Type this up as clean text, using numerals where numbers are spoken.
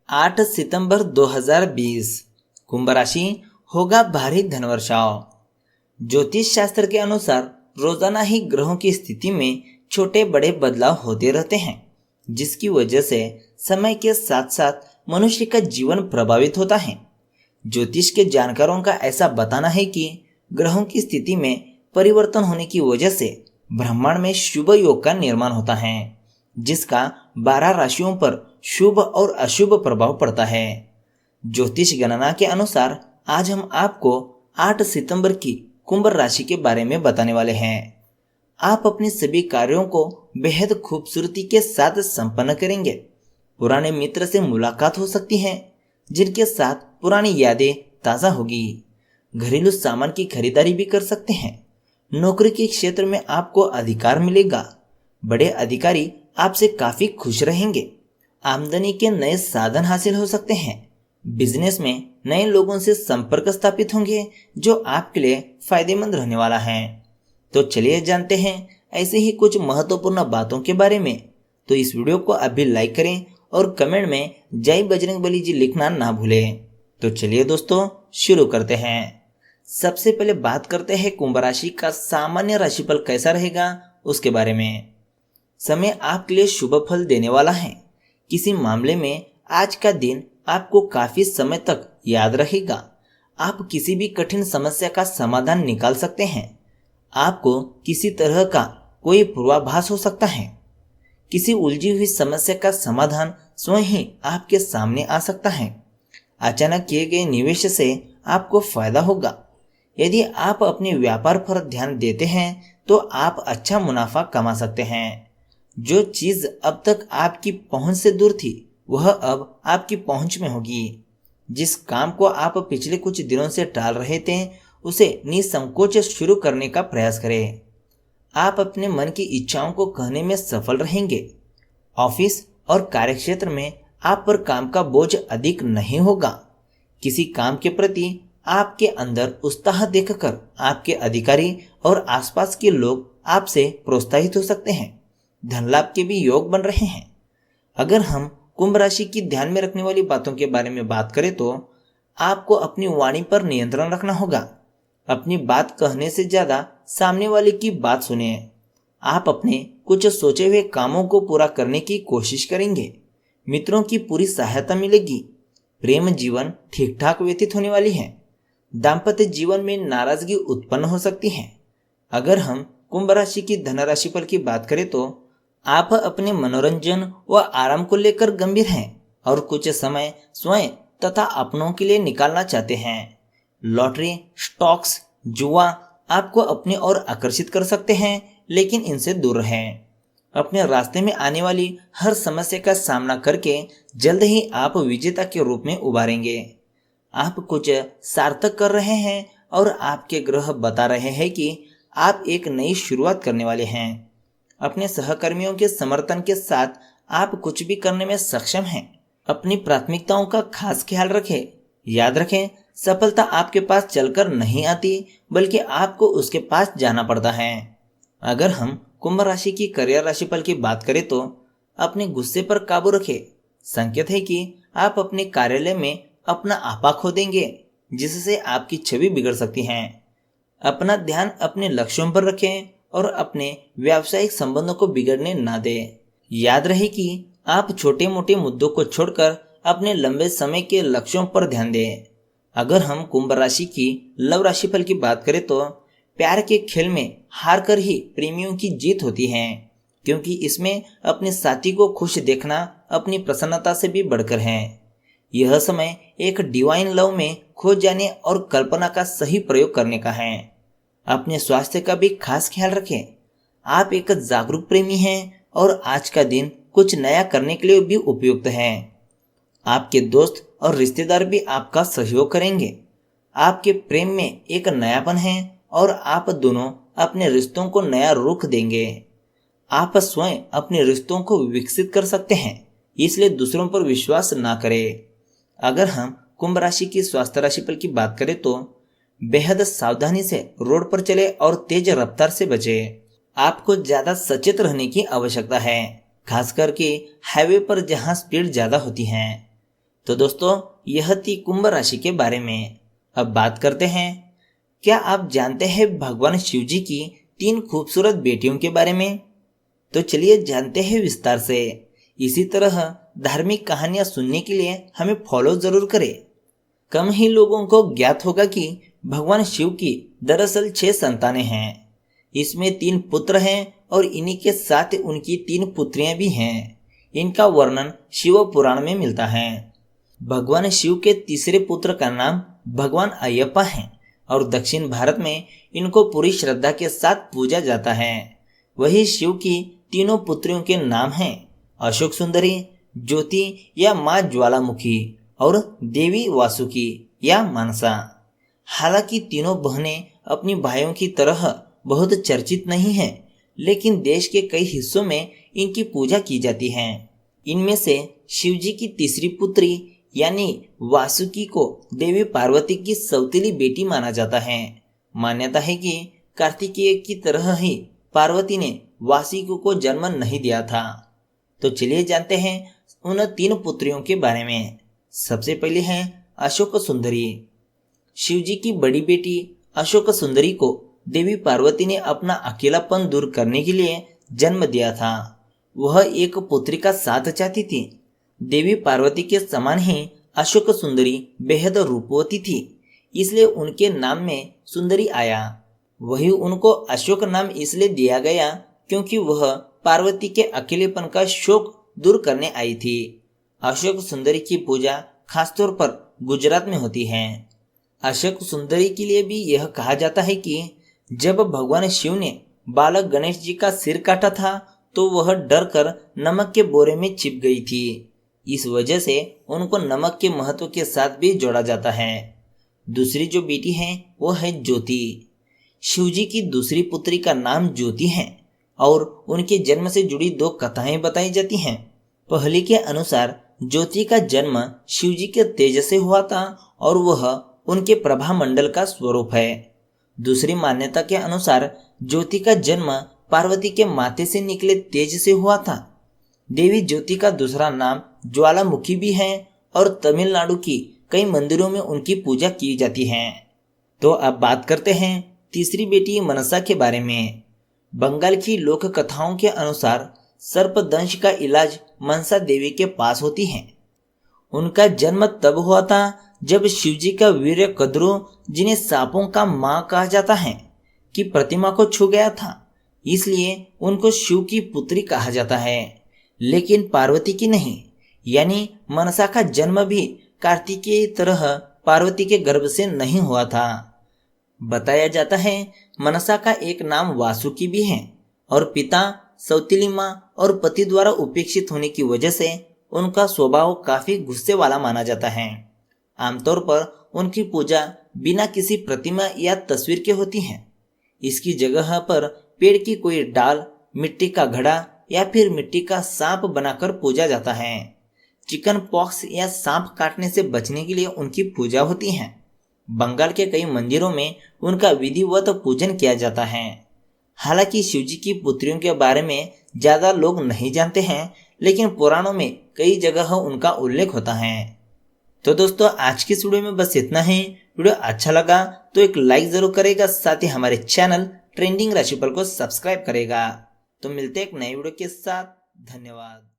8 सितंबर 2020 कुंभ राशि होगा भारी धनवर्षाव। ज्योतिष शास्त्र के अनुसार रोजाना ही ग्रहों की स्थिति में छोटे बड़े बदलाव होते रहते हैं, जिसकी वजह से समय के साथ साथ मनुष्य का जीवन प्रभावित होता है। ज्योतिष के जानकारों का ऐसा बताना है कि ग्रहों की स्थिति में परिवर्तन होने की वजह से ब्रह्मांड में शुभ योग का निर्माण होता है, जिसका 12 राशियों पर शुभ और अशुभ प्रभाव पड़ता है। ज्योतिष गणना के अनुसार आज हम आपको 8 सितंबर की कुंभ राशि के बारे में बताने वाले हैं। आप अपने सभी कार्यों को बेहद खूबसूरती के साथ संपन्न करेंगे। पुराने मित्र से मुलाकात हो सकती है, जिनके साथ पुरानी यादें ताज़ा होगी। घरेलू सामान की खरीदारी भी कर सकते हैं। नौकरी के क्षेत्र में आपको अधिकार मिलेगा। बड़े अधिकारी आपसे काफी खुश रहेंगे। आमदनी के नए साधन हासिल हो सकते हैं। बिजनेस में नए लोगों से संपर्क स्थापित होंगे, जो आपके लिए फायदेमंद रहने वाला है। तो चलिए जानते हैं ऐसे ही कुछ महत्वपूर्ण बातों के बारे में। तो इस वीडियो को अभी लाइक करें और कमेंट में जय बजरंगबली जी लिखना ना भूलें। तो चलिए दोस्तों शुरू करते हैं। सबसे पहले बात करते हैं कुंभ राशि का सामान्य राशिफल कैसा रहेगा उसके बारे में। समय आपके लिए शुभ फल देने वाला है। किसी मामले में आज का दिन आपको काफी समय तक याद रहेगा। आप किसी भी कठिन समस्या का समाधान निकाल सकते हैं। आपको किसी तरह का कोई पूर्वाभास हो सकता है। किसी उलझी हुई समस्या का समाधान स्वयं ही आपके सामने आ सकता है। अचानक किए गए निवेश से आपको फायदा होगा। यदि आप अपने व्यापार पर ध्यान देते हैं तो आप अच्छा मुनाफा कमा सकते हैं। जो चीज अब तक आपकी पहुंच से दूर थी, वह अब आपकी पहुंच में होगी। जिस काम को आप पिछले कुछ दिनों से टाल रहे थे, उसे निसंकोच शुरू करने का प्रयास करें। आप अपने मन की इच्छाओं को कहने में सफल रहेंगे। ऑफिस और कार्यक्षेत्र में आप पर काम का बोझ अधिक नहीं होगा। किसी काम के प्रति आपके अंदर उत्साह देखकर आपके अधिकारी और आसपास के लोग आपसे प्रोत्साहित हो सकते हैं। धन लाभ के भी योग बन रहे हैं। अगर हम कुंभ राशि की ध्यान में रखने वाली बातों के बारे में बात करें तो आपको अपनी वाणी पर नियंत्रण रखना होगा। अपनी बात कहने से ज्यादा सामने वाले की बात सुनिए। आप अपने कुछ सोचे हुए कामों को पूरा करने की कोशिश करेंगे। मित्रों की पूरी सहायता मिलेगी। प्रेम जीवन ठीक ठाक व्यतीत होने वाली है। दाम्पत्य जीवन में नाराजगी उत्पन्न हो सकती है। अगर हम कुंभ राशि की धन राशि पर की बात करें तो आप अपने मनोरंजन व आराम को लेकर गंभीर हैं और कुछ समय स्वयं तथा अपनों के लिए निकालना चाहते हैं। लॉटरी, स्टॉक्स, जुआ आपको अपनी ओर आकर्षित कर सकते हैं, लेकिन इनसे दूर रहें। अपने रास्ते में आने वाली हर समस्या का सामना करके जल्द ही आप विजेता के रूप में उभारेंगे। आप कुछ सार्थक कर रहे हैं और आपके ग्रह बता रहे हैं कि आप एक नई शुरुआत करने वाले हैं। अपने सहकर्मियों के समर्थन के साथ आप कुछ भी करने में सक्षम हैं। अपनी प्राथमिकताओं का खास ख्याल रखें। याद रखें, सफलता आपके पास चलकर नहीं आती, बल्कि आपको उसके पास जाना पड़ता है। अगर हम कुंभ राशि की करियर राशिफल की बात करें तो अपने गुस्से पर काबू रखें। संकेत है कि आप अपने कार्यालय में अपना आपा खो देंगे, जिससे आपकी छवि बिगड़ सकती है। अपना ध्यान अपने लक्ष्यों पर रखें और अपने व्यावसायिक संबंधों को बिगड़ने ना दें। याद रहे कि आप छोटे मोटे मुद्दों को छोड़कर अपने लंबे समय के लक्ष्यों पर ध्यान दें। अगर हम कुंभ राशि की लव राशिफल की बात करें तो प्यार के खेल में हार कर ही प्रेमियों की जीत होती है, क्योंकि इसमें अपने साथी को खुश देखना अपनी प्रसन्नता से भी बढ़कर है। यह समय एक डिवाइन लव में खो जाने और कल्पना का सही प्रयोग करने का है। अपने स्वास्थ्य का भी खास ख्याल रखें। आप एक जागरूक प्रेमी हैं और आज का दिन कुछ नया करने के लिए भी उपयुक्त है। आपके दोस्त और रिश्तेदार भी आपका सहयोग करेंगे। आपके प्रेम में एक नयापन है और आप दोनों अपने रिश्तों को नया रुख देंगे। आप स्वयं अपने रिश्तों को विकसित कर सकते हैं, इसलिए दूसरों पर विश्वास ना करें। अगर हम कुंभ राशि की स्वास्थ्य राशिफल की बात करें तो बेहद सावधानी से रोड पर चले और तेज रफ्तार से बचे। आपको ज्यादा सचेत रहने की आवश्यकता है, खास करके हाईवे पर जहां स्पीड ज्यादा होती है। तो दोस्तों यह थी कुंभ राशि के बारे में। अब बात करते हैं, क्या आप जानते हैं भगवान शिव जी की 3 खूबसूरत बेटियों के बारे में? तो चलिए जानते हैं विस्तार से। इसी तरह धार्मिक कहानियां सुनने के लिए हमें फॉलो जरूर करें। कम ही लोगों को ज्ञात होगा कि भगवान शिव की दरअसल 6 संतानें हैं। इसमें 3 पुत्र हैं और इन्हीं के साथ उनकी 3 पुत्रियां भी हैं। इनका वर्णन शिव पुराण में मिलता है। भगवान शिव के तीसरे पुत्र का नाम भगवान अयप्पा है और दक्षिण भारत में इनको पूरी श्रद्धा के साथ पूजा जाता है। वही शिव की तीनों पुत्रियों के नाम हैं अशोक सुंदरी, ज्योति या माँ ज्वालामुखी और देवी वासुकी या मानसा। हालांकि तीनों बहनें अपनी भाइयों की तरह बहुत चर्चित नहीं हैं, लेकिन देश के कई हिस्सों में इनकी पूजा की जाती है। इनमें से शिव जी की तीसरी पुत्री यानी वासुकी को देवी पार्वती की सौतेली बेटी माना जाता है। मान्यता है कि कार्तिकेय की तरह ही पार्वती ने वासुकी को जन्म नहीं दिया था। तो चलिए जानते हैं उन 3 पुत्रियों के बारे में। सबसे पहले है अशोक सुंदरी। शिव जी की बड़ी बेटी अशोक सुंदरी को देवी पार्वती ने अपना अकेलापन दूर करने के लिए जन्म दिया था। वह एक पुत्री का साथ चाहती थी। देवी पार्वती के समान ही अशोक सुंदरी बेहद रूपवती थी, इसलिए उनके नाम में सुंदरी आया। वही उनको अशोक नाम इसलिए दिया गया क्योंकि वह पार्वती के अकेलेपन का शोक दूर करने आई थी। अशोक सुंदरी की पूजा खासतौर पर गुजरात में होती है। अशोक सुंदरी के लिए भी यह कहा जाता है कि जब भगवान शिव ने बालक गणेश जी का सिर काटा था तो वह डर कर नमक के बोरे में छिप गई थी। इस वजह से उनको नमक के महत्व के साथ भी जोड़ा जाता है। दूसरी जो बेटी है वो है ज्योति। शिव जी की दूसरी पुत्री का नाम ज्योति है और उनके जन्म से जुड़ी 2 कथाएं बताई जाती हैं। पहली के अनुसार ज्योति का जन्म शिव जी के तेज से हुआ था और वह उनके प्रभा मंडल का स्वरूप है। दूसरी मान्यता के अनुसार ज्योति का जन्म पार्वती के माथे से निकले तेज से हुआ था। देवी ज्योति का दूसरा नाम ज्वालामुखी भी है और तमिलनाडु की कई मंदिरों में उनकी पूजा की जाती है। तो अब बात करते हैं तीसरी बेटी मनसा के बारे में। बंगाल की लोक कथाओं के अनुसार सर्पदंश का इलाज मनसा देवी के पास होती है। उनका जन्म तब हुआ था जब शिवजी का वीर्य कद्रू, जिन्हें सांपों का मां कहा जाता है, की प्रतिमा को छू गया था। इसलिए उनको शिव की पुत्री कहा जाता है, लेकिन पार्वती की नहीं। यानी मनसा का जन्म भी कार्तिकेय की तरह पार्वती के गर्भ से नहीं हुआ था। बताया जाता है मनसा का एक नाम वासुकी भी है और पिता, सौतेली मां और पति द्वारा उपेक्षित होने की वजह से उनका स्वभाव काफी गुस्से वाला माना जाता है। आमतौर पर उनकी पूजा बिना किसी प्रतिमा या तस्वीर के होती है। इसकी जगह पर पेड़ की कोई डाल, मिट्टी का घड़ा या फिर मिट्टी का सांप बनाकर पूजा जाता है। चिकन पॉक्स या सांप काटने से बचने के लिए उनकी पूजा होती है। बंगाल के कई मंदिरों में उनका विधिवत पूजन किया जाता है। हालांकि शिवजी की पुत्रियों के बारे में ज्यादा लोग नहीं जानते हैं, लेकिन पुराणों में कई जगह उनका उल्लेख होता है। तो दोस्तों आज की इस वीडियो में बस इतना ही। वीडियो अच्छा लगा तो एक लाइक जरूर करेगा, साथ ही हमारे चैनल ट्रेंडिंग राशिफल को सब्सक्राइब करेगा। तो मिलते हैं एक नई वीडियो के साथ। धन्यवाद।